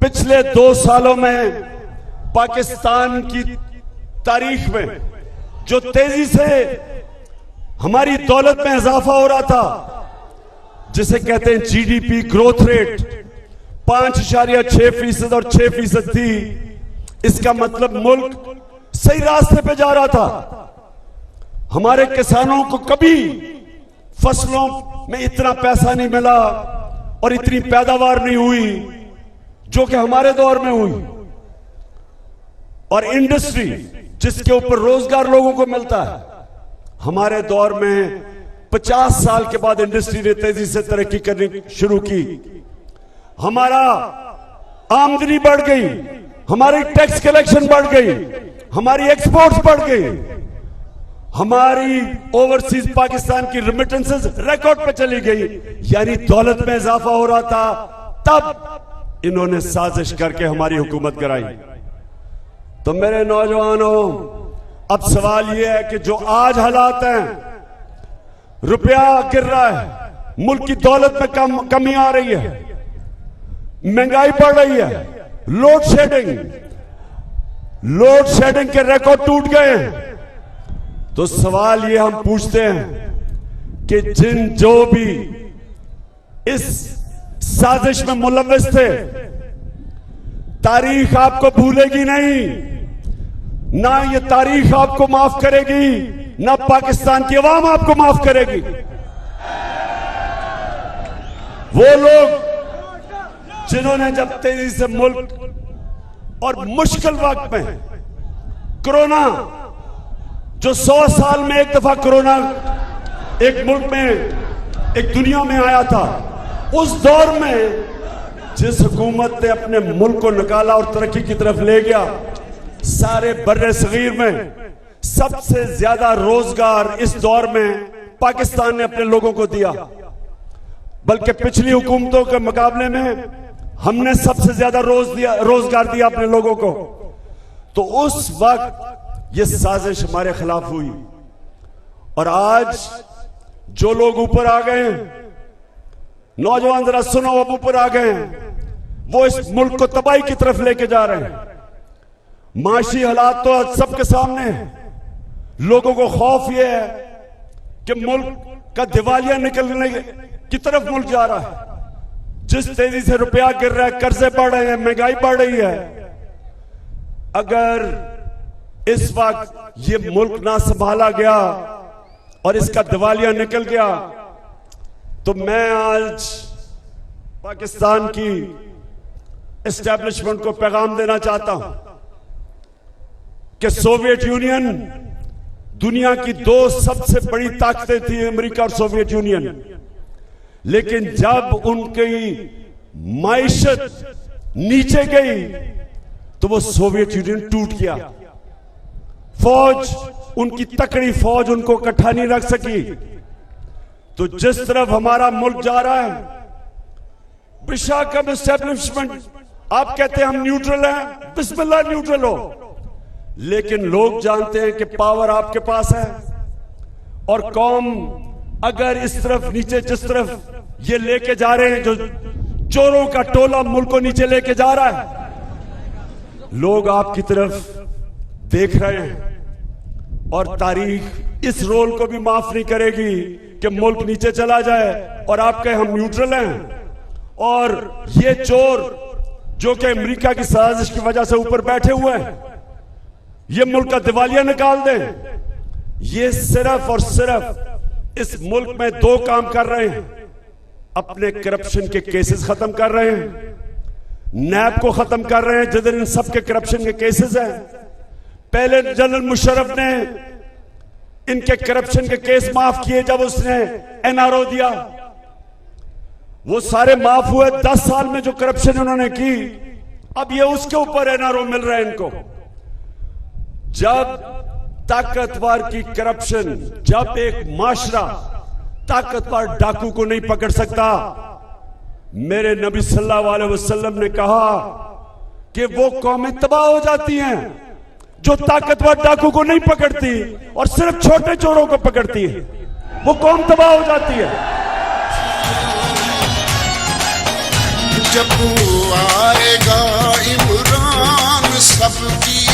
पिछले 2 सालों में पाकिस्तान की तारीख में जो तेजी से हमारी दौलत में इजाफा हो रहा था, जिसे कहते हैं जीडीपी ग्रोथ रेट 5.6% और 6% थी, इसका मतलब मुल्क सही रास्ते पे जा रहा था। हमारे किसानों को कभी फसलों में इतना पैसा नहीं मिला और इतनी पैदावार नहीं हुई जो कि हमारे दौर में हुई। और इंडस्ट्री जिसके ऊपर रोजगार लोगों को मिलता है, हमारे दौर में 50 साल के बाद इंडस्ट्री ने तेजी से तरक्की करनी शुरू की। हमारा आमदनी बढ़ गई, हमारी टैक्स कलेक्शन बढ़ गई, हमारी एक्सपोर्ट्स बढ़ गई, हमारी ओवरसीज पाकिस्तान की रेमिटेंसेस रिकॉर्ड पे चली गई, यानी दौलत में इजाफा हो रहा था। तब इन्होंने साजिश करके हमारी हुकूमत कराई। तो मेरे नौजवानों, अब सवाल यह है कि जो आज हालात हैं, रुपया गिर रहा है, मुल्क की दौलत में कमी आ रही है, महंगाई बढ़ रही है, लोड शेडिंग के रिकॉर्ड टूट गए हैं। तो सवाल ये हम पूछते हैं कि जो भी इस साजिश में मुलव्विस थे, तारीख आपको भूलेगी नहीं, ना ये तारीख आपको माफ करेगी, ना पाकिस्तान की अवाम आपको माफ करेगी। वो लोग जिन्होंने जब तेजी से मुल्क और मुश्किल वक्त में कोरोना, जो 100 साल में एक दफा कोरोना एक मुल्क में, एक दुनिया में आया था, उस दौर में जिस हुकूमत ने अपने मुल्क को निकाला और तरक्की की तरफ ले गया, सारे बर्रे सगीर में सबसे ज्यादा रोजगार इस दौर में पाकिस्तान ने अपने लोगों को दिया। बल्कि पिछली हुकूमतों के मुकाबले में हमने सबसे ज्यादा रोजगार दिया अपने लोगों को। तो उस वक्त ये साजिश हमारे खिलाफ हुई। और आज जो लोग ऊपर आ गए हैं, नौजवान जरा सुनो, अब ऊपर आ गए हैं, वो इस मुल्क को तबाही की तरफ लेके जा रहे हैं। माशी हालात तो आज सबके सामने है। लोगों को खौफ यह है कि मुल्क का दिवालिया निकलने की तरफ मुल्क जा रहा है। जिस तेजी से रुपया गिर रहा है, कर्जे बढ़ रहे हैं, महंगाई बढ़ रही है, अगर इस वक्त ये मुल्क ना संभाला गया और इसका दिवालिया निकल गया, तो मैं आज पाकिस्तान की एस्टैब्लिशमेंट को पैगाम देना चाहता हूं कि सोवियत यूनियन दुनिया की 2 सबसे बड़ी ताकतें थी, अमेरिका और सोवियत यूनियन। लेकिन जब उनकी माइशत नीचे गई तो वो सोवियत यूनियन टूट गया। फौज, उनकी तकड़ी फौज उनको इकट्ठा नहीं रख सकी। तो जिस तरफ हमारा मुल्क जा रहा है, बेशक एस्टैब्लिशमेंट आप कहते हैं हम न्यूट्रल हैं, बिस्मिल्लाह न्यूट्रल हो, लेकिन लोग जानते हैं कि पावर आपके पास है। और कौम अगर इस तरफ नीचे, जिस तरफ ये लेके जा रहे हैं, जो चोरों का टोला मुल्क को नीचे लेके जा रहा है, लोग आपकी तरफ देख रहे हैं। और तारीख इस रोल को भी माफ नहीं करेगी कि मुल्क नीचे चला जाए और आप कहें हम न्यूट्रल हैं। और ये चोर जो कि अमेरिका की साजिश की वजह से ऊपर बैठे हुए हैं, ये मुल्क का दिवालिया निकाल दें। ये सिर्फ और सिर्फ इस मुल्क में 2 काम कर रहे हैं। अपने करप्शन के केसेस खत्म कर रहे हैं, नैब को खत्म कर रहे हैं जिधर इन सबके करप्शन के केसेस हैं। पहले जनरल मुशर्रफ ने इनके करप्शन के केस माफ किए जब उसने एनआरओ दिया, वो सारे माफ हुए। 10 साल में जो करप्शन उन्होंने की, अब ये उसके ऊपर एनआरओ मिल रहा है इनको। जब ताकतवर की करप्शन, जब एक माशरा ताकतवर डाकू को नहीं पकड़ सकता, मेरे नबी सल्लल्लाहु अलैहि वसल्लम ने कहा कि वो कौमें तबाह हो जाती हैं जो ताकतवर डाकू को नहीं पकड़ती और सिर्फ छोटे चोरों को पकड़ती है, वो कौम तबाह हो जाती है। जब